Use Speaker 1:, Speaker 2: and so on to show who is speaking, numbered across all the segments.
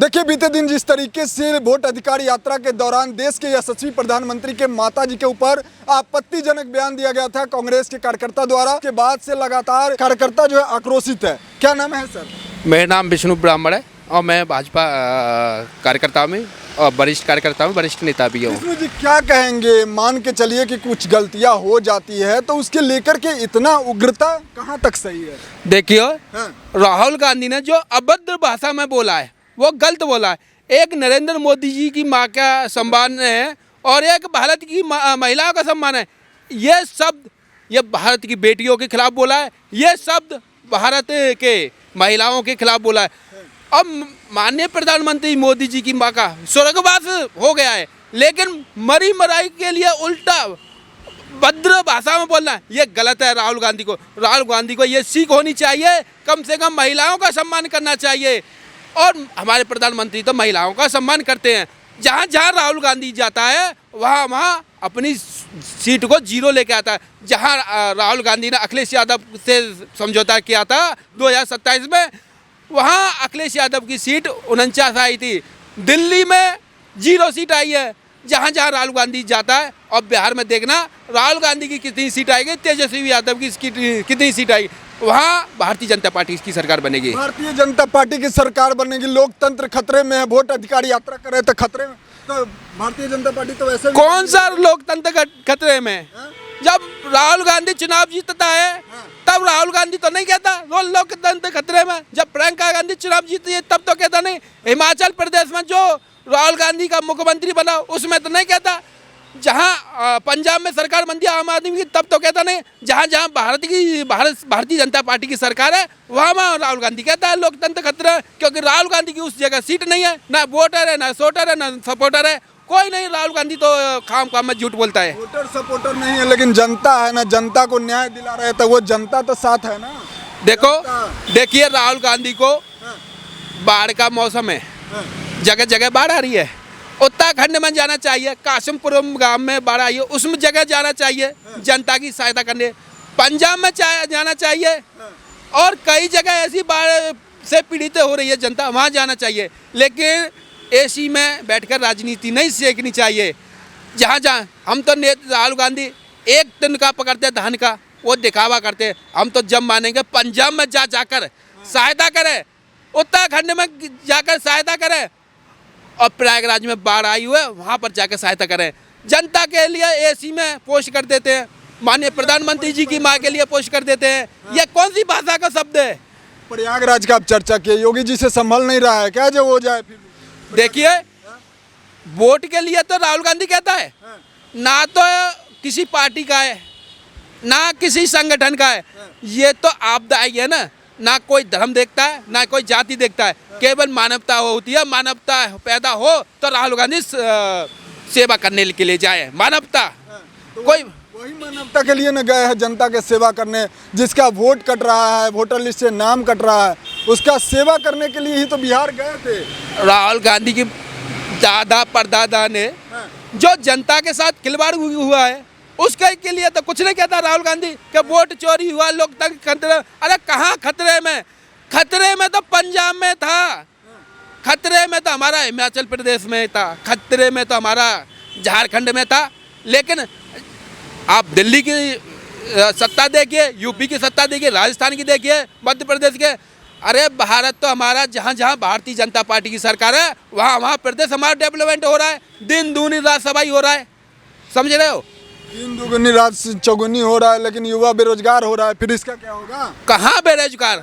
Speaker 1: देखिए, बीते दिन जिस तरीके से वोट अधिकार यात्रा के दौरान देश के यशस्वी प्रधानमंत्री के माताजी के ऊपर आपत्तिजनक बयान दिया गया था कांग्रेस के कार्यकर्ता द्वारा, के बाद से लगातार कार्यकर्ता जो है आक्रोशित है। क्या नाम है सर?
Speaker 2: मेरा नाम विष्णु ब्राह्मण है और मैं भाजपा कार्यकर्ता में और वरिष्ठ कार्यकर्ता में वरिष्ठ नेता भी हूँ।
Speaker 1: विष्णु जी, क्या कहेंगे? मान के चलिए कि कुछ गलतियां हो जाती है तो उसके लेकर के इतना उग्रता कहाँ तक सही है?
Speaker 2: देखिए,
Speaker 1: हाँ।
Speaker 2: राहुल गांधी ने जो अभद्र भाषा में बोला है वो गलत बोला है। एक नरेंद्र मोदी जी की माँ का सम्मान है और एक भारत की महिलाओं का सम्मान है। ये शब्द ये भारत की बेटियों के खिलाफ बोला है, ये शब्द भारत के महिलाओं के खिलाफ बोला है। अब माननीय प्रधानमंत्री मोदी जी की माँ का स्वर्गवास हो गया है, लेकिन मरी मराई के लिए उल्टा भद्र भाषा में बोलना ये गलत है। राहुल गांधी को ये सीख होनी चाहिए, कम से कम महिलाओं का सम्मान करना चाहिए। और हमारे प्रधानमंत्री तो महिलाओं का सम्मान करते हैं। जहाँ जहाँ राहुल गांधी जाता है वहाँ अपनी सीट को जीरो लेके आता है। जहाँ राहुल गांधी ने अखिलेश यादव से समझौता किया था 2027 में, वहाँ अखिलेश यादव की सीट 49 आई थी। दिल्ली में 0 सीट आई है। जहाँ जहाँ राहुल गांधी जाता है, और बिहार में देखना राहुल गांधी की कितनी सीट आएगी, तेजस्वी यादव की कितनी सीट आएगी। वहाँ भारतीय जनता पार्टी की सरकार बनेगी।
Speaker 1: भारतीय जनता पार्टी की सरकार बनेगी। लोकतंत्र खतरे में है। वोट अधिकार यात्रा कर रहे तो खतरे में, तो भारतीय जनता पार्टी तो वैसे
Speaker 2: कौन सा लोकतंत्र खतरे में? जब राहुल गांधी चुनाव जीतता है तब राहुल गांधी तो नहीं कहता वो लोकतंत्र खतरे में। जब प्रियंका गांधी चुनाव जीती है तब तो कहता नहीं। हिमाचल प्रदेश में जो राहुल गांधी का मुख्यमंत्री बना उसमें तो नहीं कहता। जहां पंजाब में सरकार बनती है आम आदमी की तब तो कहता नहीं। जहां जहां भारतीय जनता पार्टी की सरकार है वहाँ राहुल गांधी कहता है लोकतंत्र खतरा, क्योंकि राहुल गांधी की उस जगह सीट नहीं है, ना वोटर है, ना सोटर है, ना सपोर्टर है, कोई नहीं। राहुल गांधी तो काम में झूठ बोलता है।
Speaker 1: वोटर सपोर्टर नहीं है, लेकिन जनता है ना, जनता को न्याय दिला रहे तो वो जनता तो साथ है ना।
Speaker 2: देखिए, राहुल गांधी को बाढ़ का मौसम है, जगह जगह बाढ़ आ रही है। उत्तराखंड में जाना चाहिए, कासिमपुरम गांव में बाढ़ आई है, उसमें जगह जाना चाहिए जनता की सहायता करने। पंजाब में जाना चाहिए और कई जगह ऐसी बाढ़ से पीड़ित हो रही है जनता, वहाँ जाना चाहिए। लेकिन एसी में बैठकर राजनीति नहीं सीखनी चाहिए। जहाँ जहाँ हम तो राहुल गांधी 1 टन का पकड़ते धान का, वो दिखावा करते। हम तो जब मानेंगे पंजाब में जाकर सहायता करें, उत्तराखंड में जाकर सहायता करें, और प्रयागराज में बाढ़ आई हुई है वहाँ पर जाकर सहायता करें। जनता के लिए एसी में पोस्ट कर देते हैं, माननीय प्रधानमंत्री जी की माँ के लिए पोस्ट कर देते हैं। ये कौन सी भाषा का शब्द है?
Speaker 1: प्रयागराज का आप चर्चा किए, योगी जी से संभल नहीं रहा है क्या जो हो जाए? फिर
Speaker 2: देखिए, वोट के लिए तो राहुल गांधी कहता है, ना तो किसी पार्टी का है ना किसी संगठन का है। ये तो आपदा आई है ना कोई धर्म देखता है ना कोई जाति देखता है, केवल मानवता होती है। मानवता पैदा हो तो राहुल गांधी सेवा करने के लिए जाए। मानवता
Speaker 1: तो
Speaker 2: कोई
Speaker 1: वही मानवता के लिए न गए हैं जनता के सेवा करने। जिसका वोट कट रहा है, वोटर लिस्ट से नाम कट रहा है, उसका सेवा करने के लिए ही तो बिहार गए थे।
Speaker 2: राहुल गांधी की दादा परदादा ने जो जनता के साथ खिलवाड़ हुआ है उसके के लिए तो कुछ नहीं कहता राहुल गांधी कि वोट चोरी हुआ, लोकतंत्र खतरे। अरे कहाँ खतरे में? खतरे में तो पंजाब में था, खतरे में तो हमारा हिमाचल प्रदेश में था, खतरे में तो हमारा झारखंड में था। लेकिन आप दिल्ली की सत्ता देखिए, यूपी की सत्ता देखिए, राजस्थान की देखिए, मध्य प्रदेश के। अरे भारत तो हमारा जहाँ जहाँ भारतीय जनता पार्टी की सरकार है वहाँ प्रदेश हमारा डेवलपमेंट हो रहा है। दिन दूनी रात सफाई हो रहा है, समझ रहे हो?
Speaker 1: दिन दुगुनी रात चौगुनी हो रहा है, लेकिन युवा बेरोजगार हो रहा है। फिर इसका क्या होगा?
Speaker 2: कहाँ बेरोजगार?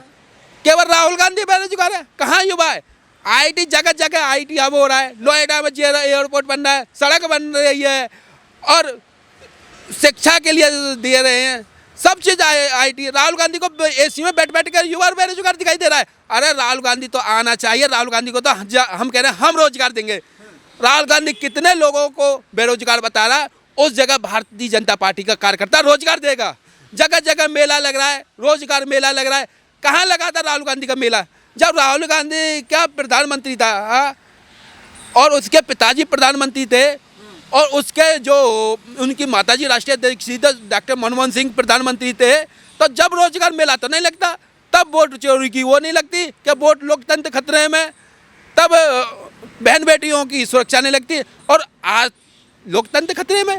Speaker 2: केवल राहुल गांधी बेरोजगार है? कहाँ युवा है? आईटी जगह जगह आईटी अब हो रहा है। नोएडा में एयरपोर्ट बन रहा है, सड़क बन रही है, और शिक्षा के लिए दे रहे हैं, सब चीज़ आईटी। राहुल गांधी को एसी में बैठ कर युवा बेरोजगार दिखाई दे रहा है। अरे राहुल गांधी तो आना चाहिए। राहुल गांधी को तो हम कह रहे हैं हम रोजगार देंगे। राहुल गांधी कितने लोगों को बेरोजगार बता रहा है, उस जगह भारतीय जनता पार्टी का कार्यकर्ता रोजगार देगा। जगह जगह मेला लग रहा है, रोजगार मेला लग रहा है। कहाँ लगा था राहुल गांधी का मेला? जब राहुल गांधी क्या प्रधानमंत्री था और उसके पिताजी प्रधानमंत्री थे, और उसके जो उनकी माताजी राष्ट्रीय अध्यक्ष डॉक्टर मनमोहन सिंह प्रधानमंत्री थे, तो जब रोजगार मेला तो नहीं लगता, तब वोट चोरी की वो नहीं लगती कि वोट लोकतंत्र खतरे में। तब बहन बेटियों की सुरक्षा नहीं लगती। और आज लोकतंत्र खतरे में,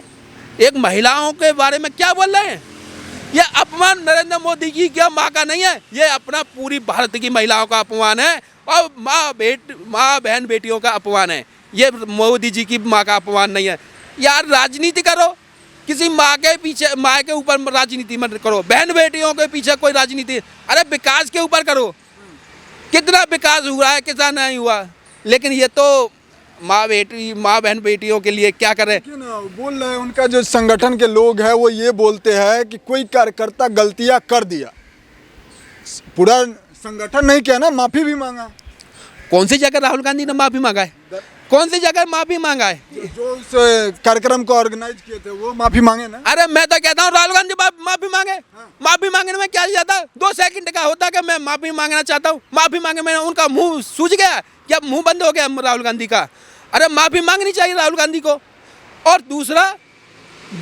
Speaker 2: एक महिलाओं के बारे में क्या बोल रहे हैं? ये अपमान नरेंद्र मोदी की क्या माँ का नहीं है, ये अपना पूरी भारत की महिलाओं का अपमान है और माँ बहन बेटियों का अपमान है। ये मोदी जी की माँ का अपमान नहीं है। यार राजनीति करो, किसी माँ के पीछे, माँ के ऊपर राजनीति मत करो, बहन बेटियों के पीछे कोई राजनीति, अरे विकास के ऊपर करो। कितना विकास हुआ है, कितना नहीं हुआ, लेकिन ये तो माँ बहन बेटियों के लिए क्या करे।
Speaker 1: क्यों ना बोल रहे हैं, उनका जो संगठन के लोग हैं वो ये बोलते हैं कि कोई कार्यकर्ता गलतियां कर दिया, पूरा संगठन नहीं किया ना, माफी भी मांगा।
Speaker 2: कौन सी जगह राहुल गांधी ने माफी मांगा है? कौन सी जगह माफी मांगा है?
Speaker 1: जो उस कार्यक्रम को ऑर्गेनाइज किए थे वो माफी मांगे ना।
Speaker 2: अरे मैं तो कहता हूँ राहुल गांधी माफी मांगे। माफी मांगने में क्या जाता, 2 सेकंड का होता कि मैं माफी मांगना चाहता हूँ, माफी मांगे में उनका मुंह सूज गया या मुंह बंद हो गया राहुल गांधी का? अरे माफी मांगनी चाहिए राहुल गांधी को। और दूसरा,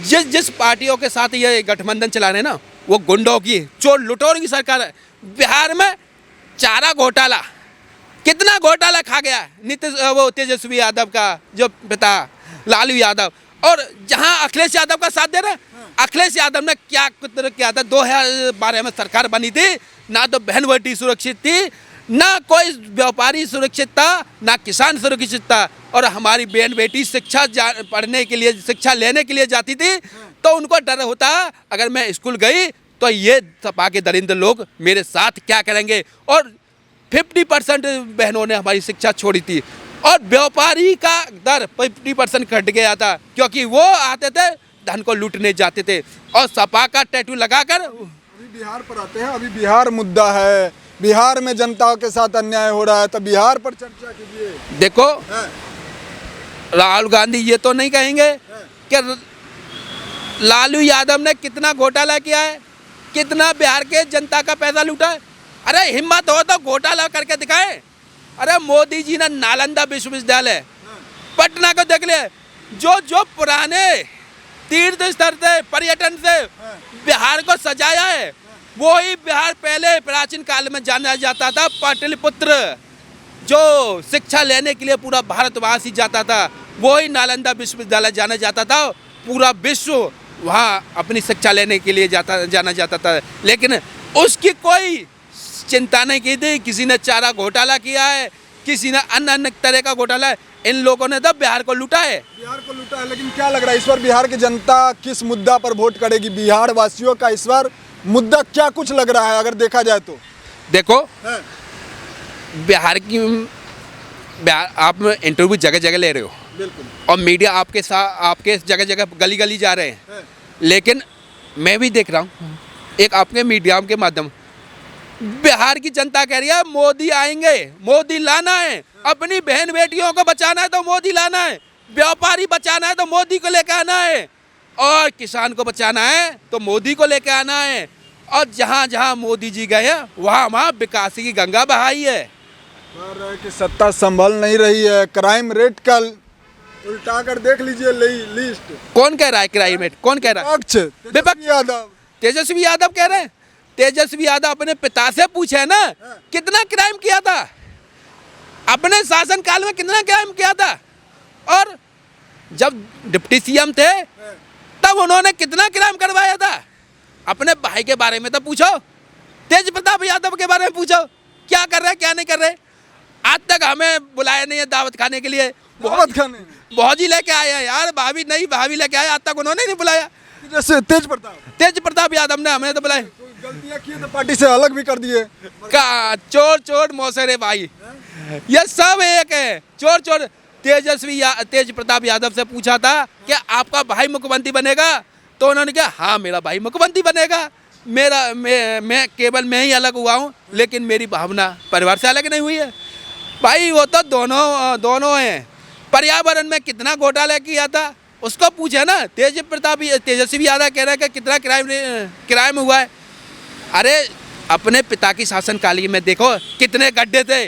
Speaker 2: जिस पार्टियों के साथ ये गठबंधन चला रहे ना, वो गुंडों की, चोर लुटेरों की सरकार है। बिहार में चारा घोटाला, कितना घोटाला खा गया वो तेजस्वी यादव का जो पिता लालू यादव, और जहां अखिलेश यादव का साथ दे रहे, अखिलेश यादव ने क्या किया था? 2012 में सरकार बनी थी, ना तो बहन बेटी सुरक्षित थी, ना कोई व्यापारी सुरक्षित था, ना किसान सुरक्षित था। और हमारी बहन बेटी शिक्षा पढ़ने के लिए, शिक्षा लेने के लिए जाती थी तो उनको डर होता अगर मैं स्कूल गई तो ये सपा के दरिंदर लोग मेरे साथ क्या करेंगे। और 50% बहनों ने हमारी शिक्षा छोड़ी थी। और व्यापारी का दर 50% घट गया था, क्योंकि वो आते थे धन को लूटने जाते थे। और सपा का टैटू लगाकर,
Speaker 1: अभी बिहार पर आते हैं, अभी बिहार मुद्दा है, बिहार में जनता के साथ अन्याय हो रहा है, तो बिहार पर चर्चा कीजिए।
Speaker 2: देखो राहुल गांधी ये तो नहीं कहेंगे कि लालू यादव ने कितना घोटाला किया है, कितना बिहार के जनता का पैसा लूटा है। अरे हिम्मत हो तो घोटाला करके दिखाए। अरे मोदी जी ने नालंदा विश्वविद्यालय पटना को देख लिया, जो पुराने तीर्थ स्थल से, पर्यटन से बिहार को सजाया है, वही बिहार पहले प्राचीन काल में जाना जाता था पाटलिपुत्र, जो शिक्षा लेने के लिए पूरा भारतवासी जाता था, वही नालंदा विश्वविद्यालय जाना जाता था। पूरा विश्व वहाँ अपनी शिक्षा लेने के लिए जाना जाता था, लेकिन उसकी कोई चिंता नहीं की थी। किसी ने चारा घोटाला किया है, किसी ने अन्य तरह का घोटाला है, इन लोगों ने तो बिहार को लूटा है।
Speaker 1: बिहार को लूटा है, लेकिन क्या लग रहा है इस बार बिहार की जनता किस मुद्दा पर वोट करेगी? बिहार वासियों का इस बार मुद्दा क्या कुछ लग रहा है अगर देखा जाए तो?
Speaker 2: देखो बिहार आप इंटरव्यू जगह जगह ले रहे हो,
Speaker 1: बिल्कुल,
Speaker 2: और मीडिया आपके साथ, आपके जगह जगह गली गली जा रहे हैं, लेकिन मैं भी देख रहा हूँ एक आपके मीडिया के माध्यम, बिहार की जनता कह रही है मोदी आएंगे, मोदी लाना है, अपनी बहन बेटियों को बचाना है तो मोदी लाना है, व्यापारी बचाना है तो मोदी को लेकर आना है, और किसान को बचाना है तो मोदी को लेकर आना है। और जहाँ जहाँ मोदी जी गए हैं वहाँ वहाँ विकास की गंगा बहाई है।
Speaker 1: कि सत्ता संभल नहीं रही है, क्राइम रेट का उल्टा कर देख लीजिए लिस्ट।
Speaker 2: कौन कह रहा है क्राइम रेट? कौन कह रहा है?
Speaker 1: तेजस्वी यादव।
Speaker 2: तेजस्वी यादव कह रहे हैं। तेजस्वी यादव अपने पिता से पूछे ना, कितना क्राइम किया था अपने शासन काल में, कितना क्राइम किया था, और जब डिप्टी सीएम थे तब उन्होंने कितना क्राइम करवाया था। अपने भाई के बारे में तो पूछो, तेज प्रताप यादव के बारे में पूछो, क्या कर रहे क्या नहीं कर रहे। आज तक हमें बुलाया नहीं है दावत खाने के लिए,
Speaker 1: दावत खाने
Speaker 2: भौजी लेके आए हैं यार, भाभी नहीं भाभी लेके आए, आज तक उन्होंने नहीं बुलाया।
Speaker 1: जैसे तेज प्रताप
Speaker 2: यादव ने हमें तो बुलाया,
Speaker 1: गलतियां की तो पार्टी से अलग भी कर दिए।
Speaker 2: का चोर चोर मौसेरे भाई, ये सब एक है, चोर चोर। तेज प्रताप यादव से पूछा था कि आपका भाई मुख्यमंत्री बनेगा, तो उन्होंने कहा हाँ मेरा भाई मुख्यमंत्री बनेगा, मैं केवल मैं ही अलग हुआ हूँ, लेकिन मेरी भावना परिवार से अलग नहीं हुई है। भाई वो तो दोनों हैं। पर्यावरण में कितना घोटाला किया था उसको पूछे ना। तेजस्वी यादव कह रहे हैं कि कितना क्राइम हुआ है। अरे अपने पिता की शासनकाल में देखो कितने गड्ढे थे,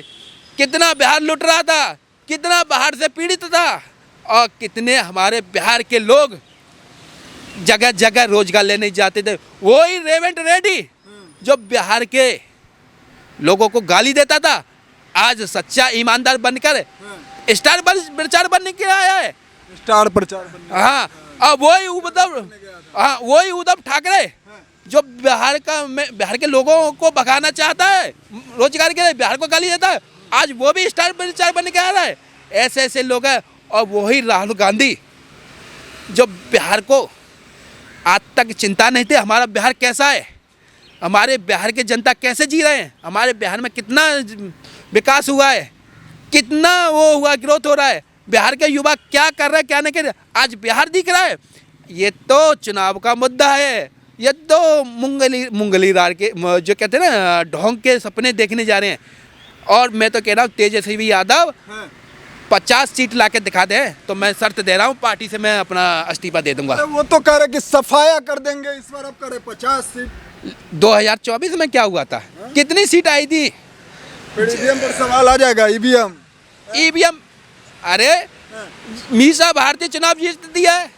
Speaker 2: कितना बिहार लुट रहा था, कितना बाहर से पीड़ित था, और कितने हमारे बिहार के लोग जगह जगह रोजगार लेने जाते थे। वही रेवंत रेड्डी जो बिहार के लोगों को गाली देता था, आज सच्चा ईमानदार बनकर स्टार प्रचार बनने के आया है।
Speaker 1: स्टार प्रचार बनने।
Speaker 2: हाँ, अब वही उद्धव ठाकरे जो बिहार के लोगों को भगाना चाहता है, रोजगार के लिए बिहार को गाली देता है, आज वो भी स्टार प्रचार बनने के आ रहा है। ऐसे ऐसे लोग हैं। और वही राहुल गांधी जो बिहार को आज तक चिंता नहीं थी हमारा बिहार कैसा है, हमारे बिहार के जनता कैसे जी रहे हैं, हमारे बिहार में कितना विकास हुआ है, कितना वो हुआ ग्रोथ हो रहा है, बिहार के युवा क्या कर रहे हैं क्या नहीं कर रहे, आज बिहार दिख रहा है। ये तो चुनाव का मुद्दा है, ये तो मुंगली रार के जो कहते हैं ना ढोंग के सपने देखने जा रहे हैं। और मैं तो कह रहा हूँ तेजस्वी यादव 50 सीट ला के दिखा दे तो मैं शर्त दे रहा हूँ पार्टी से मैं अपना इस्तीफा दे दूंगा।
Speaker 1: वो तो कह रहे कि सफाया कर देंगे, इस बार अब करे 50 सीट।
Speaker 2: 2024 में क्या हुआ था, कितनी सीट आई थी?
Speaker 1: ईवीएम पर सवाल आ जाएगा। ईवीएम
Speaker 2: अरे मीसा भारतीय चुनाव जीत दिया है।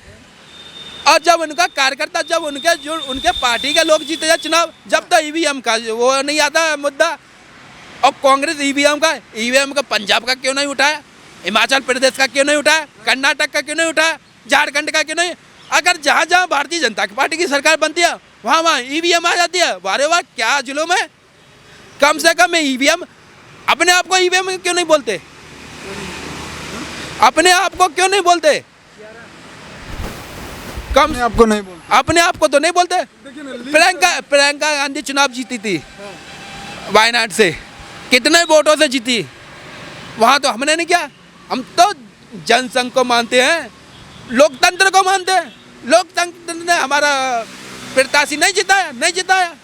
Speaker 2: और जब उनका कार्यकर्ता जब उनके पार्टी के लोग जीते जाए चुनाव, जब तक ईवीएम का वो नहीं आता मुद्दा। और कांग्रेस ईवीएम का पंजाब का क्यों नहीं उठाया, हिमाचल प्रदेश का क्यों नहीं उठाया, कर्नाटक का क्यों नहीं उठाया, झारखंड का क्यों नहीं? अगर जहाँ जहाँ भारतीय जनता पार्टी की सरकार बनती है वहाँ ईवीएम आ जाती है। वारे वाह क्या जुलूम है। कम से कम ईवीएम अपने आप को ईवीएम क्यों नहीं बोलते, अपने आप को क्यों नहीं बोलते? कम
Speaker 1: आपको नहीं बोलते,
Speaker 2: अपने आप को तो नहीं बोलते। प्रियंका गांधी चुनाव जीती थी वायनाड से, कितने वोटों से जीती, वहाँ तो हमने नहीं किया। हम तो जनसंघ को मानते हैं, लोकतंत्र को मानते हैं। लोकतंत्र ने हमारा प्रत्याशी नहीं जिताया।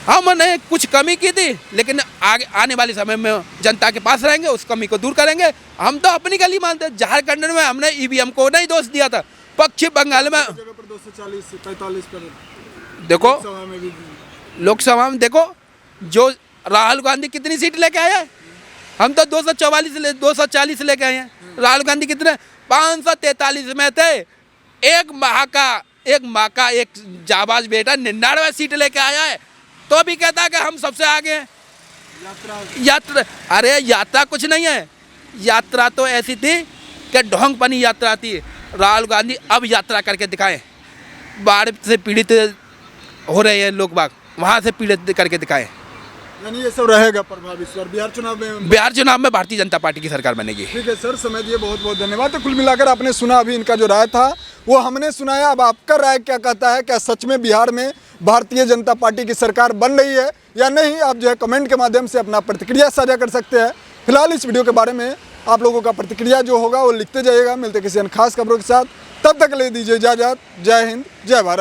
Speaker 2: हमने कुछ कमी की थी, लेकिन आगे आने वाले समय में जनता के पास रहेंगे, उस कमी को दूर करेंगे। हम तो अपनी गली मानते हैं। झारखंड में हमने ईवीएम को नहीं दोष दिया था, पश्चिम बंगाल में
Speaker 1: 240 से 45 पर
Speaker 2: देखो, लोकसभा में देखो जो राहुल गांधी कितनी सीट लेके आया है। हम तो 240 लेके आए हैं, राहुल गांधी कितने 543 में थे। एक माँ का एक जाबाज बेटा 99 सीट लेके आया है, तो भी कहता है कि हम सबसे आगे हैं। यात्रा कुछ नहीं है। यात्रा तो ऐसी थी कि ढोंग पनी यात्रा थी। राहुल गांधी अब यात्रा करके दिखाएं। बाढ़ से पीड़ित हो रहे हैं लोग बाग, वहाँ से पीड़ित करके दिखाएं।
Speaker 1: यानी ये सब रहेगा प्रभाव इस बार बिहार चुनाव में
Speaker 2: भारतीय जनता पार्टी की सरकार बनेगी।
Speaker 1: ठीक है सर, समय दिए बहुत बहुत धन्यवाद। तो कुल मिलाकर आपने सुना अभी इनका जो राय था वो हमने सुनाया। अब आपका राय क्या कहता है, क्या सच में बिहार में भारतीय जनता पार्टी की सरकार बन रही है या नहीं? आप जो है कमेंट के माध्यम से अपना प्रतिक्रिया साझा कर सकते हैं। फिलहाल इस वीडियो के बारे में आप लोगों का प्रतिक्रिया जो होगा वो लिखते जाइएगा। मिलते किसी अन्य खास खबरों के साथ, तब तक ले दीजिए इजाज़त। जय हिंद, जय भारत।